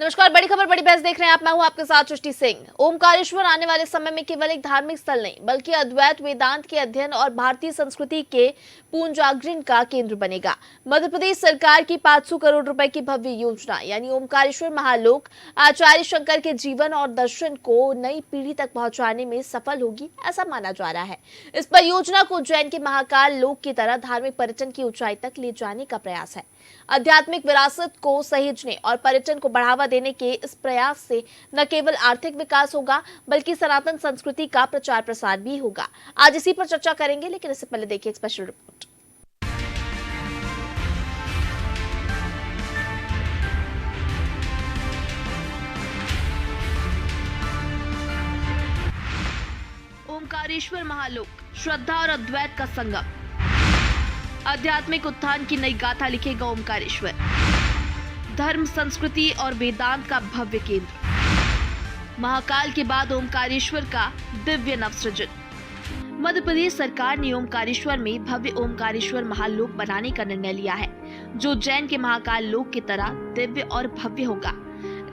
नमस्कार, बड़ी खबर बड़ी बहस देख रहे हैं आप। मैं हूं आपके साथ सृष्टि सिंह। ओमकारेश्वर आने वाले समय में केवल एक धार्मिक स्थल नहीं बल्कि अद्वैत वेदांत के अध्ययन और भारतीय संस्कृति के पुनर्जागरण का केंद्र बनेगा। मध्य प्रदेश सरकार की 500 करोड़ रुपए की भव्य योजना यानी ओमकारेश्वर महालोक आचार्य शंकर के जीवन और दर्शन को नई पीढ़ी तक पहुंचाने में सफल होगी, ऐसा माना जा रहा है। इस परियोजना को उज्जैन के महाकाल लोक की तरह धार्मिक पर्यटन की ऊंचाई तक ले जाने का प्रयास है। आध्यात्मिक विरासत को सहेजने और पर्यटन को बढ़ावा देने के इस प्रयास से न केवल आर्थिक विकास होगा बल्कि सनातन संस्कृति का प्रचार प्रसार भी होगा। आज इसी पर चर्चा करेंगे, लेकिन इससे पहले देखिए एक स्पेशल रिपोर्ट। ओमकारेश्वर महालोक, श्रद्धा और अद्वैत का संगम। आध्यात्मिक उत्थान की नई गाथा लिखेगा ओमकारेश्वर। धर्म, संस्कृति और वेदांत का भव्य केंद्र। महाकाल के बाद ओमकारेश्वर का दिव्य नवसृजन। मध्य प्रदेश सरकार ने ओमकारेश्वर में भव्य ओमकारेश्वर महालोक बनाने का निर्णय लिया है, जो उज्जैन के महाकाल लोक की तरह दिव्य और भव्य होगा।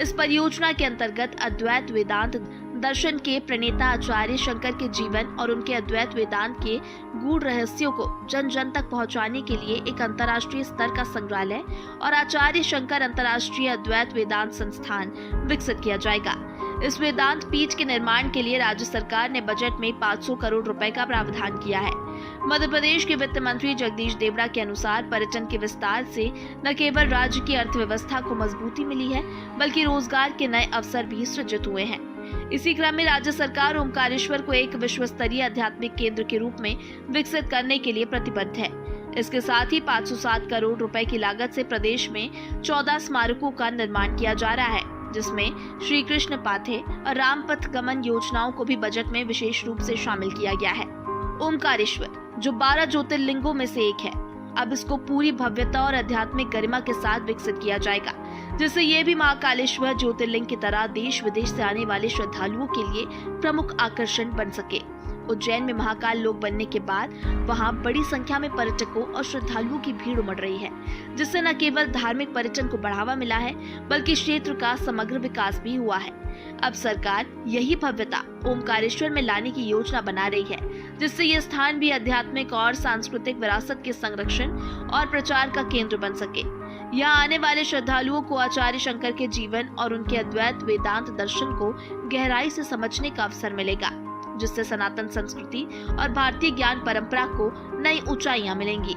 इस परियोजना के अंतर्गत अद्वैत वेदांत दर्शन के प्रणेता आचार्य शंकर के जीवन और उनके अद्वैत वेदांत के गूढ़ रहस्यों को जन जन तक पहुंचाने के लिए एक अंतर्राष्ट्रीय स्तर का संग्रहालय और आचार्य शंकर अंतर्राष्ट्रीय अद्वैत वेदांत संस्थान विकसित किया जाएगा। इस वेदांत पीठ के निर्माण के लिए राज्य सरकार ने बजट में 500 करोड़ रुपए का प्रावधान किया है। मध्य प्रदेश के वित्त मंत्री जगदीश देवड़ा के अनुसार पर्यटन के विस्तार से न केवल राज्य की अर्थव्यवस्था को मजबूती मिली है बल्कि रोजगार के नए अवसर भी सृजित हुए हैं। इसी क्रम में राज्य सरकार ओमकारेश्वर को एक विश्व स्तरीय आध्यात्मिक केंद्र के रूप में विकसित करने के लिए प्रतिबद्ध है। इसके साथ ही 507 करोड़ रुपए की लागत से प्रदेश में 14 स्मारकों का निर्माण किया जा रहा है, जिसमें श्री कृष्ण पाथे और रामपथ गमन योजनाओं को भी बजट में विशेष रूप से शामिल किया गया है। ओमकारेश्वर, जो 12 ज्योतिर्लिंगों में से एक है, अब इसको पूरी भव्यता और आध्यात्मिक गरिमा के साथ विकसित किया जाएगा, जिससे ये भी महाकालेश्वर ज्योतिर्लिंग की तरह देश विदेश से आने वाले श्रद्धालुओं के लिए प्रमुख आकर्षण बन सके। उज्जैन में महाकाल लोक बनने के बाद वहां बड़ी संख्या में पर्यटकों और श्रद्धालुओं की भीड़ उमड़ रही है, जिससे न केवल धार्मिक पर्यटन को बढ़ावा मिला है बल्कि क्षेत्र का समग्र विकास भी हुआ है। अब सरकार यही भव्यता ओमकारेश्वर में लाने की योजना बना रही है, जिससे ये स्थान भी आध्यात्मिक और सांस्कृतिक विरासत के संरक्षण और प्रचार का केंद्र बन सके। यहाँ आने वाले श्रद्धालुओं को आचार्य शंकर के जीवन और उनके अद्वैत वेदांत दर्शन को गहराई से समझने का अवसर मिलेगा, जिससे सनातन संस्कृति और भारतीय ज्ञान परंपरा को नई ऊंचाइयां मिलेंगी।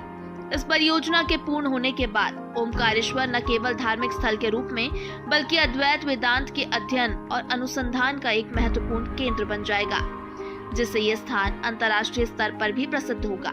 इस परियोजना के पूर्ण होने के बाद ओमकारेश्वर न केवल धार्मिक स्थल के रूप में बल्कि अद्वैत वेदांत के अध्ययन और अनुसंधान का एक महत्वपूर्ण केंद्र बन जाएगा, जिससे ये स्थान अंतर्राष्ट्रीय स्तर पर भी प्रसिद्ध होगा।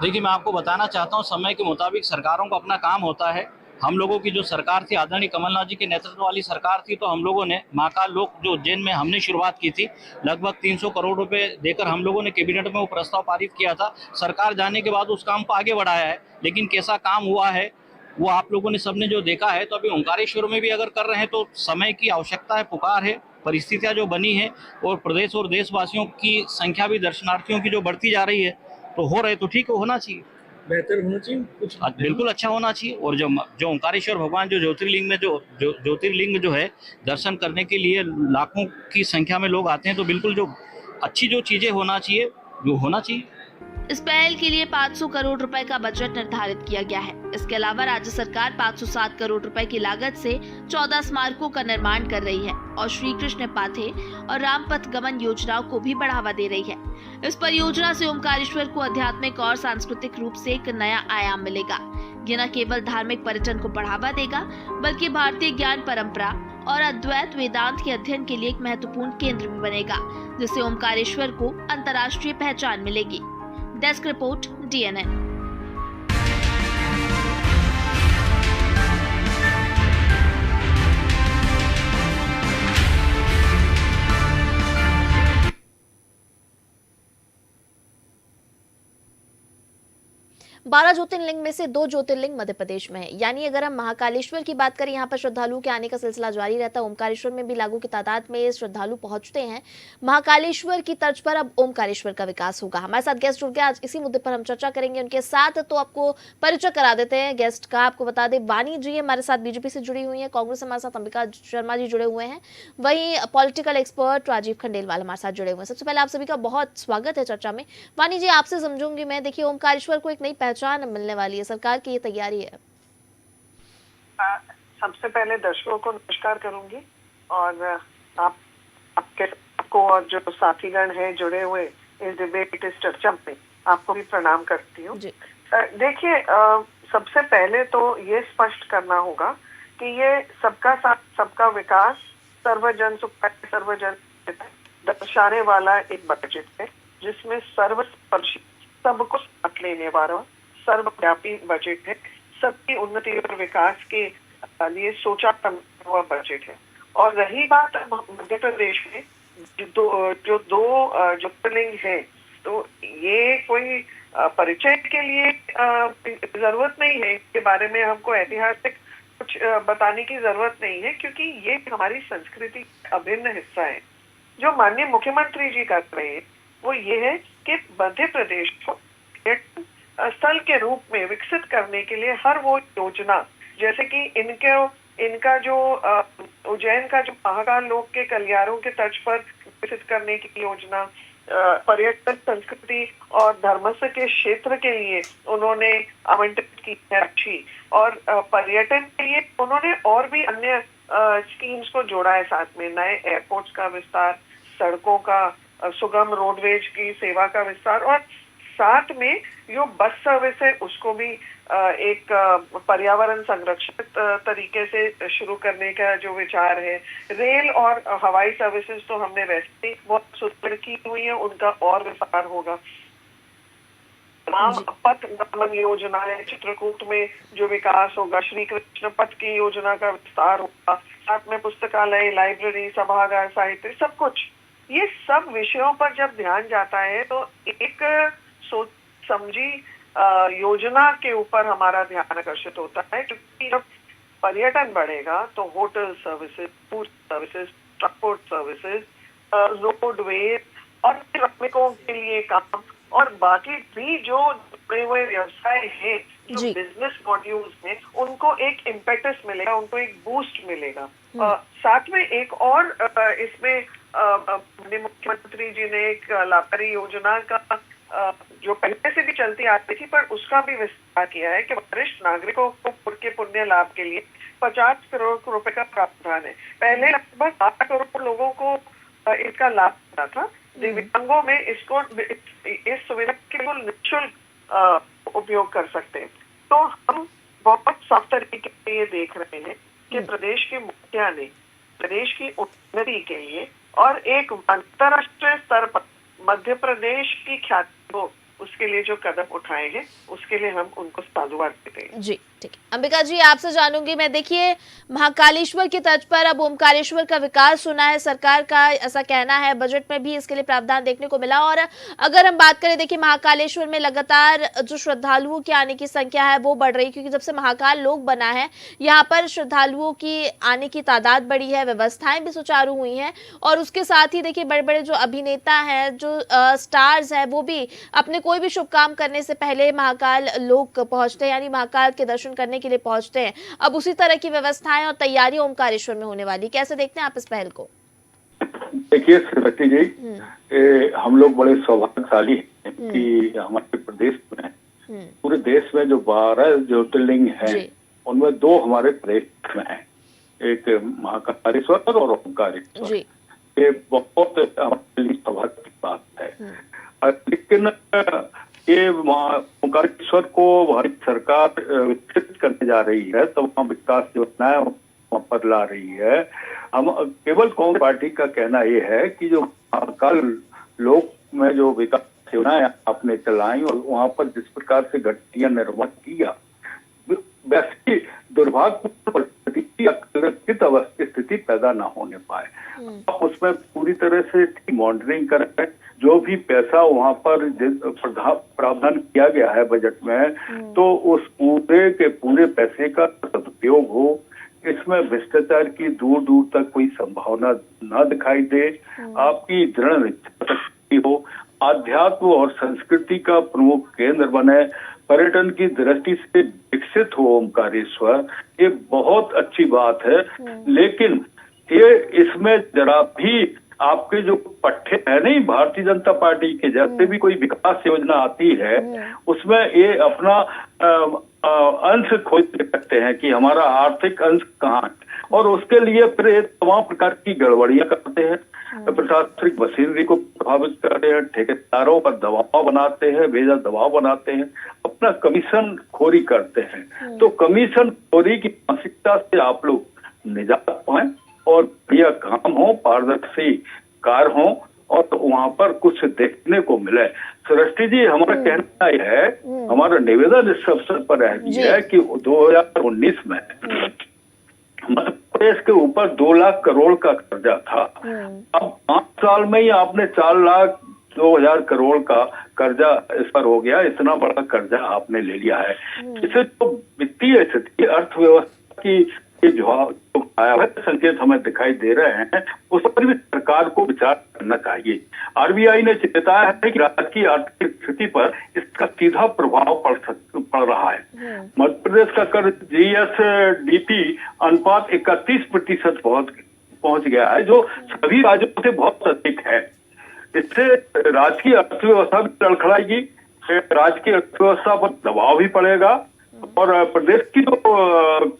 देखिए, मैं आपको बताना चाहता हूँ, समय के मुताबिक सरकारों का अपना काम होता है। हम लोगों की जो सरकार थी, आदरणीय कमलनाथ जी के नेतृत्व वाली सरकार थी, तो हम लोगों ने महाकाल लोक जो उज्जैन में हमने शुरुआत की थी, लगभग 300 करोड़ रुपए देकर हम लोगों ने कैबिनेट में वो प्रस्ताव पारित किया था। सरकार जाने के बाद उस काम को आगे बढ़ाया है, लेकिन कैसा काम हुआ है वो आप लोगों ने सबने जो देखा है। तो अभी ओंकारेश्वर में भी अगर कर रहे हैं तो समय की आवश्यकता है, पुकार है, परिस्थितियाँ जो बनी है और प्रदेश और देशवासियों की संख्या भी दर्शनार्थियों की जो बढ़ती जा रही है, तो हो रहे तो ठीक होना चाहिए, बेहतर होना चाहिए, कुछ बिल्कुल अच्छा होना चाहिए। और जो ओंकारेश्वर भगवान जो ज्योतिर्लिंग में जो ज्योतिर्लिंग जो है दर्शन करने के लिए लाखों की संख्या में लोग आते हैं, तो बिल्कुल जो अच्छी जो चीजें होना चाहिए वो होना चाहिए। इस पहल के लिए 500 करोड़ रुपए का बजट निर्धारित किया गया है। इसके अलावा राज्य सरकार 507 करोड़ रुपए की लागत से 14 स्मारकों का निर्माण कर रही है और श्री कृष्ण पाथे और रामपथ गमन योजनाओं को भी बढ़ावा दे रही है। इस परियोजना से ओमकारेश्वर को आध्यात्मिक और सांस्कृतिक रूप से एक नया आयाम मिलेगा। ये न केवल धार्मिक पर्यटन को बढ़ावा देगा बल्कि भारतीय ज्ञान परंपरा और अद्वैत वेदांत के अध्ययन के लिए एक महत्वपूर्ण केंद्र भी बनेगा, जिससे ओमकारेश्वर को अंतर्राष्ट्रीय पहचान मिलेगी। Desk report, DNN। 12 ज्योतिर्लिंग में से 2 ज्योतिर्लिंग मध्य प्रदेश में है। यानी अगर हम महाकालेश्वर की बात करें, यहाँ पर श्रद्धालुओं के आने का सिलसिला जारी रहता है। ओमकारेश्वर में भी लाखों की तादाद में श्रद्धालु पहुंचते हैं। महाकालेश्वर की तर्ज पर अब ओमकारेश्वर का विकास होगा। हमारे साथ गेस्ट जुड़ गए, आज इसी मुद्दे पर हम चर्चा करेंगे उनके साथ। तो आपको परिचय करा देते हैं गेस्ट का। आपको बता दें, वानी जी हमारे साथ बीजेपी से जुड़ी हुई है, कांग्रेस हमारे साथ अंबिका शर्मा जी जुड़े हुए हैं, वहीं पॉलिटिकल एक्सपर्ट राजीव खंडेलवाल हमारे साथ जुड़े हुए हैं। सबसे पहले आप सभी का बहुत स्वागत है चर्चा में। वानी जी, आपसे समझूंगी मैं। देखिए, ओमकारेश्वर को एक नई पहचान मिलने वाली है, सरकार की ये तैयारी है। सबसे पहले दर्शकों को नमस्कार करूंगी और आपको और जो साथीगण हैं जुड़े हुए इस डिबेट, इस चर्चा में, आपको भी प्रणाम करती हूँ। देखिए, सबसे पहले तो ये स्पष्ट करना होगा कि ये सबका साथ सबका विकास, सर्वजन सुख सर्वजन दर्शाने वाला एक बजट है, जिसमें सर्वस्पर्शी, सबको साथ लेने वाला सर्वव्यापी बजट है। सबकी उन्नति और विकास के लिए सोचा हुआ बजट है। और रही बात मध्य प्रदेश में जो दो ज्योतिर्लिंग है, तो ये कोई परिचय के लिए जरूरत नहीं है। इसके बारे में हमको ऐतिहासिक कुछ बताने की जरूरत नहीं है, क्योंकि ये हमारी संस्कृति का अभिन्न हिस्सा है। जो माननीय मुख्यमंत्री जी कर रहे हैं वो ये है कि मध्य प्रदेश को पर्यटन स्थल के रूप में विकसित करने के लिए हर वो योजना, जैसे कि इनका जो उज्जैन का जो महाकाल लोक के कल्याणों के तर्ज पर विकसित करने की योजना, पर्यटन, संस्कृति और धर्मस्व के क्षेत्र के लिए उन्होंने आवंटित की है अच्छी, और पर्यटन के लिए उन्होंने और भी अन्य स्कीम्स को जोड़ा है साथ में। नए एयरपोर्ट्स का विस्तार, सड़कों का, सुगम रोडवेज की सेवा का विस्तार, और साथ में जो बस सर्विस है उसको भी एक पर्यावरण संरक्षित तरीके से शुरू करने का जो विचार है। रेल और हवाई सर्विसेज तो हमने वैसे ही बहुत सुदृढ़ की हुई है, उनका और विस्तार होगा। पथ गमन योजना है, चित्रकूट में जो विकास होगा, श्री कृष्ण पथ की योजना का विस्तार होगा, साथ में पुस्तकालय, लाइब्रेरी, सभागार, साहित्य, सब कुछ। ये सब विषयों पर जब ध्यान जाता है तो एक सोच समझी योजना के ऊपर हमारा ध्यान आकर्षित होता है, क्योंकि जब पर्यटन बढ़ेगा तो hotel services, food services, transport services, roadways और श्रमिकों के लिए काम और बाकी भी जो जुड़े हुए व्यवसाय हैं, जो बिजनेस मॉड्यूल्स हैं, उनको एक इम्पेटस मिलेगा, उनको एक बूस्ट मिलेगा। साथ में एक और इसमें मुख्यमंत्री जी ने एक लाभकारी योजना का जो पहले से भी चलती आती थी, पर उसका भी विस्तार किया है कि वरिष्ठ नागरिकों को के पुण्य लाभ के लिए 50 करोड़ रुपए का प्रावधान है। पहले लगभग 8 करोड़ लोगों को इसका लाभ मिला था। दिव्यांगों में इसको इस सुविधा के बिल्कुल निःशुल्क उपयोग कर सकते हैं। तो हम बहुत साफ तरीके से ये देख रहे हैं कि प्रदेश के मुखिया ने प्रदेश की उन्नति के लिए और एक अंतरराष्ट्रीय स्तर पर मध्य प्रदेश की ख्याति हो, उसके लिए जो कदम उठाए हैं, उसके लिए हम उनको साधुवाद देते हैं। जी, ठीक है। अंबिका जी, आपसे जानूंगी मैं। देखिए, महाकालेश्वर की तर्ज पर अब ओमकारेश्वर का विकास होना है, सरकार का ऐसा कहना है। बजट में भी इसके लिए प्रावधान देखने को मिला। और अगर हम बात करें, देखिए, महाकालेश्वर में लगातार जो श्रद्धालुओं के आने की संख्या है वो बढ़ रही है, क्योंकि जब से महाकाल लोक बना है यहाँ पर श्रद्धालुओं की आने की तादाद बढ़ी है, व्यवस्थाएं भी सुचारू हुई हैं। और उसके साथ ही देखिए, बड़े बड़े जो अभिनेता हैं, जो स्टार्स हैं, वो भी अपने कोई भी शुभ काम करने से पहले महाकाल लोक पहुंचते हैं, यानी महाकाल के दर्शन करने के लिए पहुंचते हैं। अब उसी तरह की व्यवस्थाएं और तैयारी ओमकारेश्वर में होने वाली, कैसे देखते हैं आप इस पहल को? देखिए श्रीमती जी, हम लोग बड़े सौभाग्यशाली हैं कि हमारे प्रदेश में, पूरे देश में जो 12 ज्योतिर्लिंग हैं, उनमें 2 हमारे प्रदेश में हैं, एक महाकालेश्वर और ओमकारेश्वर। ये बहुत हमारे लिए सौभाग्य की बात है। लेकिन ये ओमकारेश्वर को भारत सरकार विकसित करने जा रही है, तो वहाँ विकास योजनाएं वहाँ पर ला रही है। हम केवल कांग्रेस पार्टी का कहना ये है कि जो महाकाल लोक में जो विकास योजनाएं आपने चलाई और वहाँ पर जिस प्रकार से घटिया निर्माण किया, वैसी दुर्भाग्यपूर्ण स्थिति पैदा ना होने पाए। आप उसमें पूरी तरह से मॉनिटरिंग करें, जो भी पैसा वहाँ पर प्रावधान किया गया है बजट में, तो उस पूरे के पूरे पैसे का सदुपयोग हो, इसमें भ्रष्टाचार की दूर दूर तक कोई संभावना न दिखाई दे, आपकी दृढ़ इच्छा शक्ति हो, आध्यात्म और संस्कृति का प्रमुख केंद्र बने, पर्यटन की दृष्टि से विकसित हो ओमकारेश्वर, ये बहुत अच्छी बात है। लेकिन ये इसमें जरा भी आपके जो पट्टे है नहीं भारतीय जनता पार्टी के, जैसे भी कोई विकास योजना आती है उसमें ये अपना अंश खोज सकते हैं कि हमारा आर्थिक अंश कहाँ है, और उसके लिए फिर तमाम प्रकार की गड़बड़ियां करते हैं, प्रशासनिक मशीनरी को प्रभावित करते हैं, ठेकेदारों पर दबाव बनाते हैं, बेजा दबाव बनाते हैं, अपना कमीशन खोरी करते हैं। तो कमीशन खोरी की मानसिकता से आप लोग निजात पाएं और बढ़िया काम हो, पारदर्शी कार्य हो और वहाँ पर कुछ देखने को मिले। सृष्टि जी, हमारा कहना यह है, हमारा निवेदन इस अवसर पर है कि 2019 में मध्य प्रदेश के ऊपर 2 लाख करोड़ का कर्जा था। अब 5 साल में ही आपने 4,02,000 करोड़ का कर्जा इस पर हो गया। इतना बड़ा कर्जा आपने ले लिया है। इससे तो वित्तीय स्थिति, अर्थव्यवस्था की जो आया है संकेत हमें दिखाई दे रहे हैं, उस पर भी सरकार को विचार करना चाहिए। आरबीआई ने चेताया है कि राज्य की आर्थिक स्थिति पर इसका सीधा प्रभाव पड़ रहा है। मध्य प्रदेश का कर्ज जीएसडीपी अनुपात 31% पहुंच गया है, जो सभी राज्यों से बहुत अधिक है। इससे राज्य की अर्थव्यवस्था भी लड़खड़ाएगी, राज्य की अर्थव्यवस्था पर दबाव भी पड़ेगा और प्रदेश की जो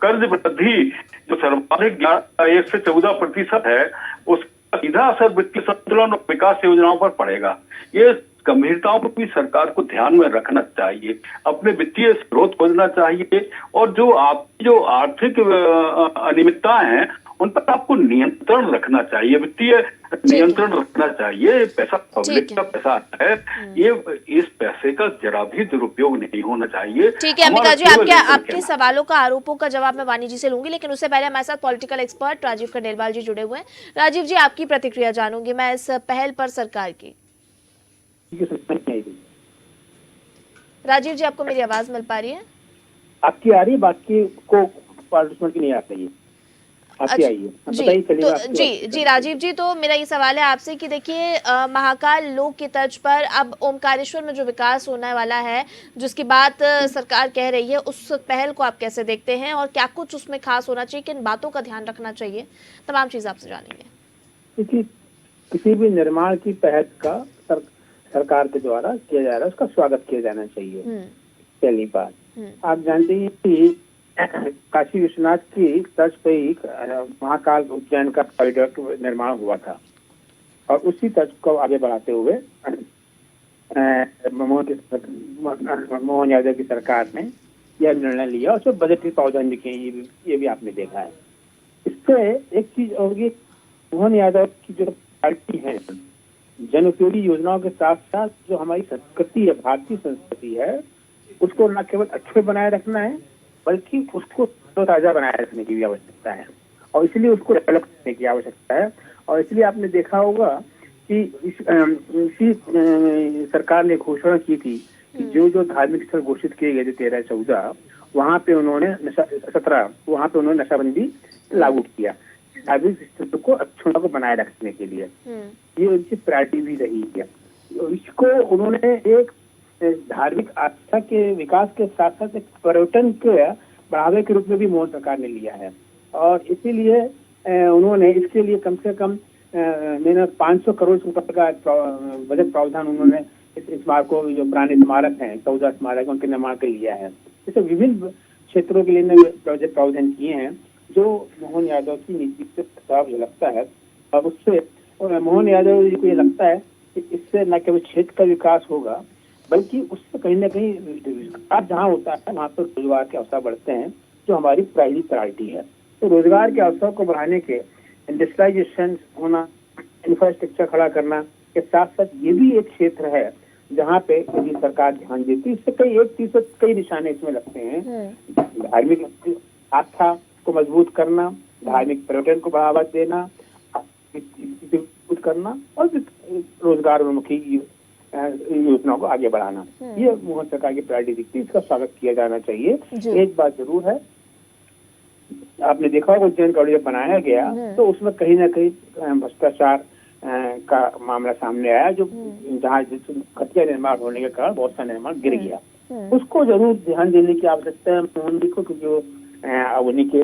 कर्ज वृद्धि जो सर्वाधिक 1 से 14% है, उसका सीधा असर वित्तीय संतुलन और विकास योजनाओं पर पड़ेगा। ये गंभीरताओं को भी सरकार को ध्यान में रखना चाहिए, अपने वित्तीय स्रोत खोजना चाहिए और जो आपकी जो आर्थिक अनियमितताएं हैं उन पर आपको नियंत्रण रखना चाहिए, वित्तीय नियंत्रण रखना चाहिए। पैसा पब्लिक का पैसा है, ये इस पैसे का जरा भी दुरुपयोग नहीं होना चाहिए। ठीक है अंबिका जी, आपके सवालों का, आरोपों का जवाब मैं वाणी जी से लूंगी, लेकिन उससे पहले हमारे साथ पॉलिटिकल एक्सपर्ट राजीव खंडेलवाल जी जुड़े हुए हैं। राजीव जी, आपकी प्रतिक्रिया जानूंगी मैं इस पहल पर सरकार की। राजीव जी, आपको मेरी आवाज मिल पा रही है? आपकी आ रही है, बाकी को पार्टिसिपेंट की नहीं आ रही है। जी राजीव जी, तो मेरा ये सवाल है आपसे कि देखिए महाकाल लोक की तर्ज पर अब ओमकारेश्वर में जो विकास होने वाला है, जिसकी बात सरकार कह रही है, उस पहल को आप कैसे देखते हैं और क्या कुछ उसमें खास होना चाहिए, किन बातों का ध्यान रखना चाहिए, तमाम चीज आपसे जानेंगे। देखिए, किसी भी निर्माण की पहल का सरकार के द्वारा किया जा रहा है, उसका स्वागत किया जाना चाहिए। पहली बात, आप जानते हैं कि काशी विश्वनाथ की तर्ज पर ही महाकाल उज्जैन का कॉरिडोर निर्माण हुआ था और उसी तर्ज को आगे बढ़ाते हुए मोहन यादव की सरकार ने यह निर्णय लिया और उसमें बजट के प्रावधान लिखे, ये भी आपने देखा है। इससे एक चीज होगी, मोहन यादव की जो पार्टी है, जन उपयोगी योजनाओं के साथ साथ जो हमारी संस्कृति है, भारतीय संस्कृति है, उसको न केवल अच्छे बनाए रखना है बल्कि उसको ताजा बनाए रखने की भी आवश्यकता है और इसलिए उसको डेवलप करने की आवश्यकता है। और इसलिए आपने देखा होगा कि इसी सरकार ने घोषणा की थी कि जो धार्मिक स्थल घोषित किए गए थे 13-14, वहाँ पे उन्होंने 17 वहाँ पे उन्होंने नशाबंदी लागू किया धार्मिक स्थलों को अच्छों को बनाए रखने के लिए। ये उनकी प्रायोरिटी भी रही है। इसको उन्होंने एक धार्मिक आस्था के विकास के साथ साथ एक पर्यटन के बढ़ावे के रूप में भी मोदी सरकार ने लिया है और इसीलिए उन्होंने इसके लिए कम से कम 500 करोड़ रुपए का बजट प्रावधान उन्होंने इस स्मारकों, जो पुराने स्मारक हैं 14 स्मारक, उनके निर्माण के लिया है। इसे विभिन्न क्षेत्रों के लिए बजट प्रावधान किए हैं जो मोहन यादव की नीति से प्रभाव झलकता है और उससे मोहन यादव जी को ये लगता है कि इससे न केवल क्षेत्र का विकास होगा बल्कि उससे कहीं ना कहीं विकास जहाँ होता है वहाँ पर रोजगार के अवसर बढ़ते हैं, जो हमारी पहली प्रायोरिटी है। तो रोजगार के अवसर को बढ़ाने के इंडस्ट्रियलाइजेशन होना, इंफ्रास्ट्रक्चर खड़ा करना के साथ साथ ये भी एक क्षेत्र है जहाँ पे यदि सरकार ध्यान देती है, इससे कई निशाने इसमें लगते हैं। धार्मिक आस्था को मजबूत करना, धार्मिक पर्यटन को बढ़ावा देना, करना और रोजगार उन्मुखी योजनाओं को आगे बढ़ाना, ये मोहन सरकार की प्रायोरिटी दिखती है। इसका स्वागत किया जाना चाहिए। एक बात जरूर है, आपने देखा होगा उज्जैन का जब बनाया गया तो उसमें कहीं ना कहीं भ्रष्टाचार का मामला सामने आया, जो जहाँ खटिया निर्माण होने के कारण बहुत सा निर्माण गिर गया। उसको जरूर ध्यान देने की आवश्यकता है मोहन जी को, क्योंकि अब उन्हीं के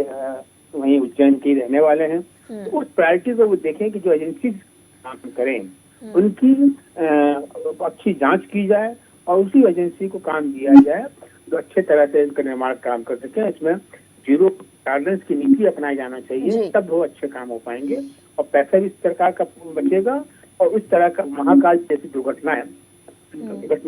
वहीं उज्जैन के रहने वाले हैं। तो उस प्रायोरिटी को वो देखें कि जो एजेंसी काम करें उनकी अच्छी जांच की जाए और उसी एजेंसी को काम दिया जाए जो अच्छे तरह से इनका निर्माण काम कर सके। इसमें जीरो टॉलरेंस की नीति अपनाई जाना चाहिए, तब वो अच्छे काम हो पाएंगे और पैसा भी सरकार का बचेगा और इस तरह का महाकाल जैसी दुर्घटना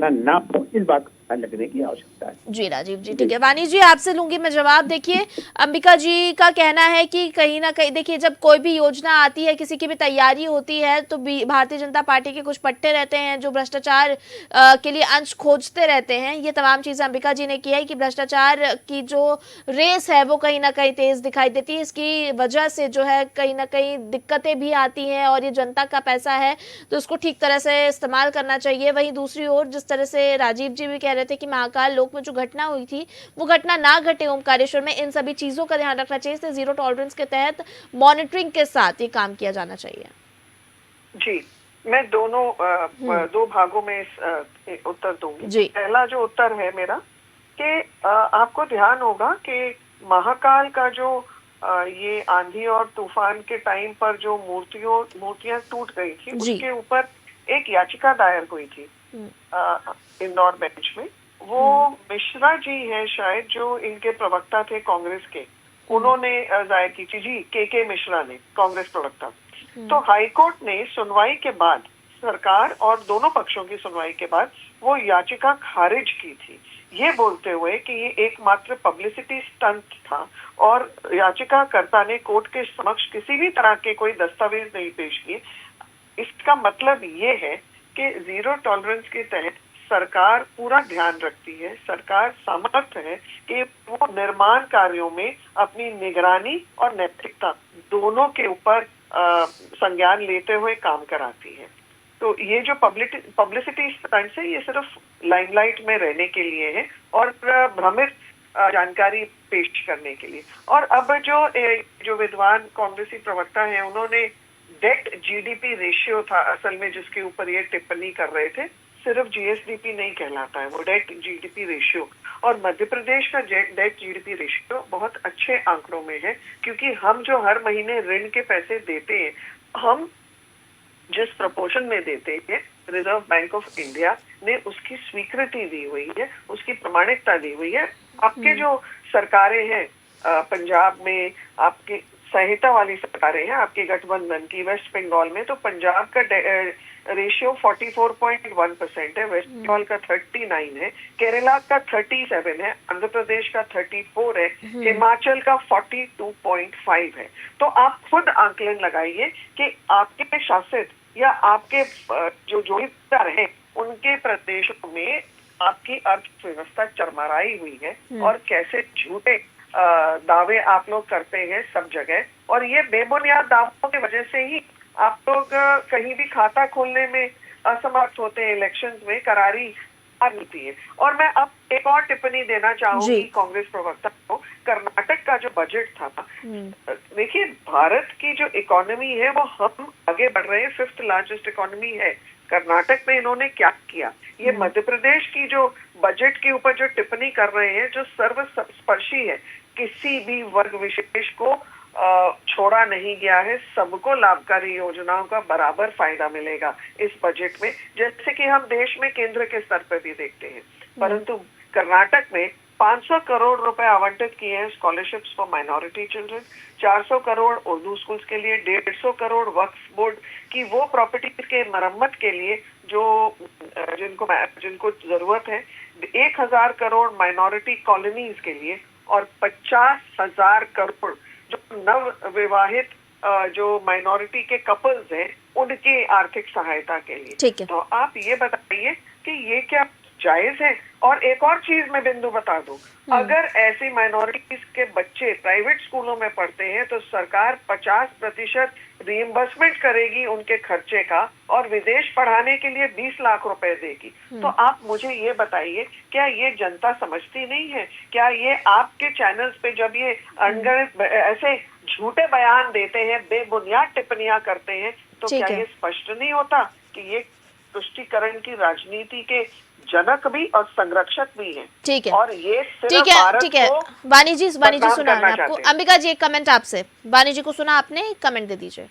ना हो, इस बात ध्यान रखने की आवश्यकता है। जी राजीव जी, ठीक है। वानी जी आपसे लूंगी मैं जवाब। देखिए अंबिका जी का कहना है कि कहीं ना कहीं देखिए जब कोई भी योजना आती है, किसी की भी तैयारी होती है, तो भारतीय जनता पार्टी के कुछ पट्टे रहते हैं जो भ्रष्टाचार के लिए अंश खोजते रहते हैं। ये तमाम चीजें अंबिका जी ने की है कि भ्रष्टाचार की जो रेस है वो कहीं ना कहीं तेज दिखाई देती है। इसकी वजह से जो है कहीं ना कहीं दिक्कतें भी आती हैं और ये जनता का पैसा है तो उसको ठीक तरह से इस्तेमाल करना चाहिए। वहीं दूसरी ओर जिस तरह से राजीव जी भी कह रहे थे कि महाकाल लोक में जो घटना हुई थी वो घटना ना घटे ओमकारेश्वर में, इन सभी चीजों का ध्यान रखना चाहिए। इसलिए जीरो टॉलरेंस के तहत मॉनिटरिंग के साथ ये काम किया जाना चाहिए। जी, मैं दो भागों में उत्तर दूंगी। पहला जो उत्तर है मेरा कि आपको ध्यान होगा कि महाकाल का जो ये आंधी और तूफान के टाइम पर जो मूर्तियां टूट गई थी उसके ऊपर एक याचिका दायर हुई थी इंदौर बेंच में। वो मिश्रा जी हैं शायद जो इनके प्रवक्ता थे कांग्रेस के, उन्होंने दायर की थी। जी, के मिश्रा ने, कांग्रेस प्रवक्ता। तो हाईकोर्ट ने सुनवाई के बाद, सरकार और दोनों पक्षों की सुनवाई के बाद वो याचिका खारिज की थी, ये बोलते हुए कि ये एकमात्र पब्लिसिटी स्टंट था और याचिकाकर्ता ने कोर्ट के समक्ष किसी भी तरह के कोई दस्तावेज नहीं पेश किए। इसका मतलब ये है कि जीरो टॉलरेंस के तहत सरकार पूरा ध्यान रखती है, सरकार समर्थ है कि वो निर्माण कार्यों में अपनी निगरानी और नैतिकता दोनों के ऊपर संज्ञान लेते हुए काम कराती है। तो ये जो पब्लिसिटी स्टंट्स है ये सिर्फ लाइमलाइट में रहने के लिए है और भ्रमित जानकारी पेश करने के लिए। और अब जो विद्वान कांग्रेसी प्रवक्ता हैं उन्होंने डेट जीडीपी रेशियो था असल में जिसके ऊपर ये टिप्पणी कर रहे थे, सिर्फ जीएसडीपी नहीं कहलाता है वो, डेट जीडीपी रेशियो। और मध्य प्रदेश का डेट जीडीपी रेशियो बहुत अच्छे आंकड़ों में है, क्योंकि हम जो हर महीने ऋण के पैसे देते हैं, हम जिस प्रपोर्शन में देते हैं, रिजर्व बैंक ऑफ इंडिया ने उसकी स्वीकृति दी हुई है, उसकी प्रमाणिकता दी हुई है। आपके जो सरकारें हैं पंजाब में, आपकी संहिता वाली सरकारें हैं आपके गठबंधन की, वेस्ट बंगाल में तो पंजाब का रेशियो 44.1% है, वेस्ट बंगाल का 39 है, केरला का 37 है, आंध्र प्रदेश का 34 है, हिमाचल का 42.5 है। तो आप खुद आंकलन लगाइए कि आपके शासित या आपके जो जोड़ीदार हैं उनके प्रदेशों में आपकी अर्थव्यवस्था चरमराई हुई है और कैसे झूठे दावे आप लोग करते हैं सब जगह। और ये बेबुनियाद दावों की वजह से ही आप लोग कहीं भी खाता खोलने में असमर्थ होते हैं, इलेक्शंस में करारी हार मिलती है। और मैं अब एक और टिप्पणी देना चाहूंगी कांग्रेस प्रवक्ता को। कर्नाटक का जो बजट था, देखिए भारत की जो इकोनॉमी है वो हम आगे बढ़ रहे हैं, 5th लार्जेस्ट इकोनॉमी है। कर्नाटक में इन्होंने क्या किया? ये मध्य प्रदेश की जो बजट के ऊपर जो टिप्पणी कर रहे हैं जो सर्वस्पर्शी है, किसी भी वर्ग विशेष को छोड़ा नहीं गया है, सबको लाभकारी योजनाओं का बराबर फायदा मिलेगा इस बजट में, जैसे कि हम देश में केंद्र के स्तर पर भी देखते हैं। परंतु कर्नाटक में 500 करोड़ रुपए आवंटित किए हैं scholarships for minority children, 400 crore Urdu schools के लिए, 150 करोड़ वक्फ बोर्ड की वो प्रॉपर्टीज के मरम्मत के लिए जो जिनको जरूरत है, 1000 करोड़ माइनॉरिटी कॉलोनीज के लिए और 50,000 करोड़ जो नव विवाहित जो माइनॉरिटी के कपल्स हैं उनके आर्थिक सहायता के लिए। तो आप ये बताइए कि ये क्या जायज है। और एक और चीज मैं बिंदु बता दूं, अगर ऐसी माइनॉरिटीज के बच्चे प्राइवेट स्कूलों में पढ़ते हैं तो सरकार 50% रीइंबर्समेंट करेगी उनके खर्चे का और विदेश पढ़ाने के लिए 20 लाख रुपए देगी। तो आप मुझे ये बताइए, क्या ये जनता समझती नहीं है? क्या ये आपके चैनल्स पे जब ये अनगढ़ ऐसे झूठे बयान देते हैं, बेबुनियाद टिप्पणियां करते हैं, तो क्या ये स्पष्ट नहीं होता कि ये तुष्टीकरण की राजनीति के जनक भी और संरक्षक भी हैं? ठीक है, और ये ठीक है, ठीक है। वानी जी सुना आपको। अंबिका जी, एक कमेंट आपसे। वानी जी को सुना आपने, एक कमेंट दे दीजिए।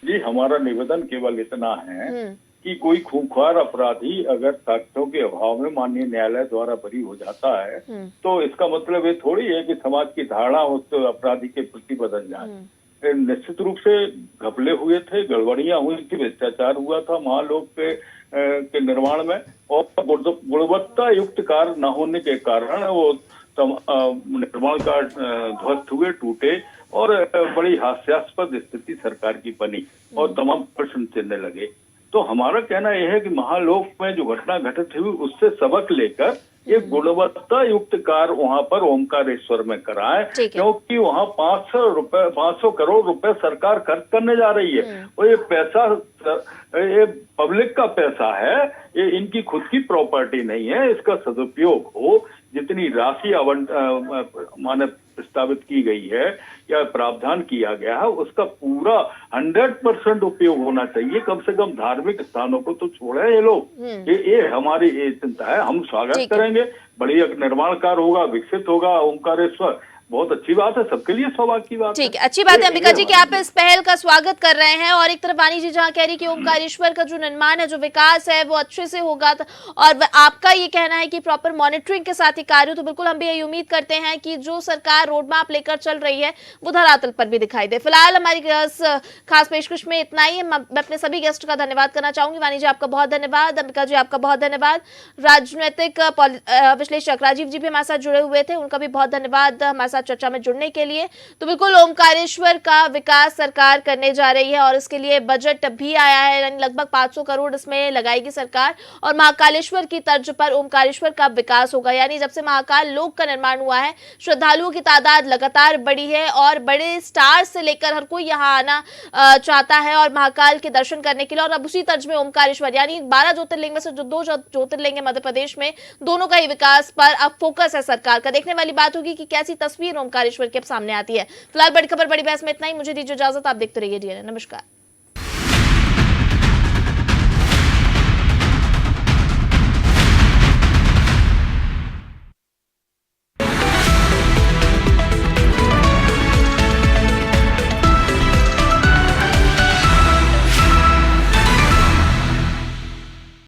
जी, हमारा निवेदन केवल इतना है कि कोई खूंखार अपराधी अगर साक्ष्यों के अभाव में माननीय न्यायालय द्वारा बरी हो जाता है तो इसका मतलब ये थोड़ी है कि समाज की धारणा उस अपराधी के प्रति बदल जाए। निश्चित रूप से घपले हुए थे, गड़बड़ियां हुई थी, भ्रष्टाचार हुआ था महालोक के निर्माण में, और गुणवत्ता युक्त कार्य न होने के कारण वो निर्माण कार्य ध्वस्त हुए, टूटे और बड़ी हास्यास्पद स्थिति सरकार की बनी और तमाम प्रश्न चिन्ह लगे। तो हमारा कहना यह है कि महालोक में जो घटना घटित हुई उससे सबक लेकर एक गुणवत्ता युक्त कार्य वहां पर ओमकारेश्वर में कराएं, क्योंकि वहां 500 करोड़ रुपए सरकार खर्च करने जा रही है और ये पैसा ये पब्लिक का पैसा है, ये इनकी खुद की प्रॉपर्टी नहीं है। इसका सदुपयोग हो, जितनी राशि माने प्रस्तावित की गई है या प्रावधान किया गया है उसका पूरा 100% उपयोग होना चाहिए। कम से कम धार्मिक स्थानों को तो छोड़े ये लोग। ये हमारी ये चिंता है। हम स्वागत करेंगे, बढ़िया निर्माण कार्य होगा, विकसित होगा ओमकारेश्वर, बहुत अच्छी बात है, सबके लिए सौभाग्य की बात है। ठीक है, अच्छी बात है अंबिका जी कि आप इस पहल का स्वागत कर रहे हैं। और एक तरफ वानी जी जहां कह रही कि ओमकारेश्वर का जो निर्माण है, जो विकास है वो अच्छे से होगा, और आपका ये कहना है कि प्रॉपर मॉनिटरिंग के साथ ही कार्य, तो बिल्कुल हम भी यही उम्मीद करते हैं कि जो सरकार रोड मैप लेकर चल रही है वो धरातल पर भी दिखाई दे। फिलहाल हमारी खास पेशकश में इतना ही। मैं अपने सभी गेस्ट का धन्यवाद करना चाहूंगी। वानी जी आपका बहुत धन्यवाद, अंबिका जी आपका बहुत धन्यवाद, राजनीतिक विश्लेषक राजीव जी भी हमारे साथ जुड़े हुए थे, उनका भी बहुत धन्यवाद हमारे साथ चर्चा में जुड़ने के लिए। तो बिल्कुल ओमकारेश्वर का विकास सरकार करने जा रही है और इसके लिए बजट भी आया है, यानी लगभग 500 करोड़ इसमें लगाएगी सरकार, और महाकालेश्वर की तर्ज पर ओमकारेश्वर का विकास होगा। यानी जब से महाकाल लोक का निर्माण हुआ है, श्रद्धालुओं की तादाद लगातार बढ़ी है और बड़े स्टार से लेकर हर कोई यहाँ आना चाहता है और महाकाल के दर्शन करने के लिए। और अब उसी तर्ज में ओमकारेश्वर, यानी 12 ज्योतिर्लिंग में से जो 2 ज्योतिर्लिंग है मध्य प्रदेश में, दोनों का ही विकास पर अब फोकस है सरकार का। देखने वाली बात होगी कि कैसी तस्वीर ओमकारेश्वर के अब सामने आती है। फिलहाल बड़ी खबर बड़ी बहस में इतना ही। मुझे दीजिए इजाजत, आप देखते रहिए DNN। नमस्कार।